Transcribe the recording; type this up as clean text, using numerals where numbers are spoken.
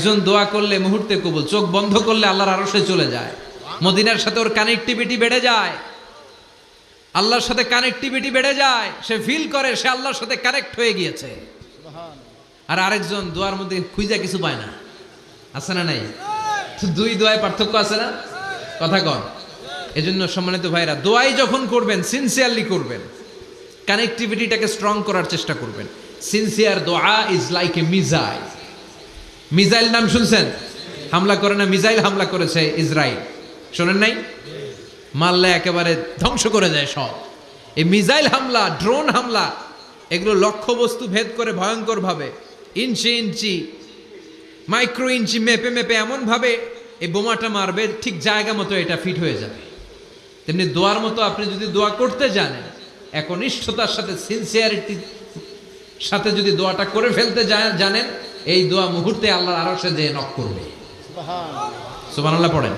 একজন দোয়া করলে মুহূর্তে কবুল, চোখ বন্ধ করলে আল্লাহর আরশে চলে যায়। মদিনার সাথে ওর কানেক্টিভিটি বেড়ে যায়, আল্লাহর সাথে কানেক্টিভিটি বেড়ে যায়, সে ফিল করে সে আল্লাহর সাথে কানেক্ট হয়ে গিয়েছে। আর আরেকজন দোয়ার মধ্যে খুঁজা কিছু পায় না, আছে না নাই? দুই দোয়ায় পার্থক্য আছে না? কথা কন। এজন্য সম্মানিত ভাইরা, দোয়াই যখন করবেন সিনসিয়ারলি করবেন, কানেক্টিভিটিটাকে স্ট্রং করার চেষ্টা করবেন। সিনসিয়ার দোয়া is like a missile. Missile নাম শুনছেন? হামলা করে না, মিসাইল হামলা করেছে ইসরায়েল, শোনেন নাই? মারলে একেবারে ধ্বংস করে যায় সব। এই মিসাইল হামলা, ড্রোন হামলা, এগুলো লক্ষ্য বস্তু ভেদ করে ভয়ঙ্কর ভাবে, ইঞ্চি ইঞ্চি, মাইক্রো ইঞ্চি মেপে মেপে এমন ভাবে এই বোমাটা মারবে, ঠিক জায়গা মতো এটা ফিট হয়ে যাবে। তেমনি দোয়ার মতো আপনি যদি দোয়া করতে জানেন, একনিষ্ঠতার সাথে সিনসিয়ারিটির সাথে যদি দোয়াটা করে ফেলতে জানেন, এই দোয়া মুহূর্তে আল্লাহর আরশে যেয়ে নক করবে। সুবহানাল্লাহ পড়েন।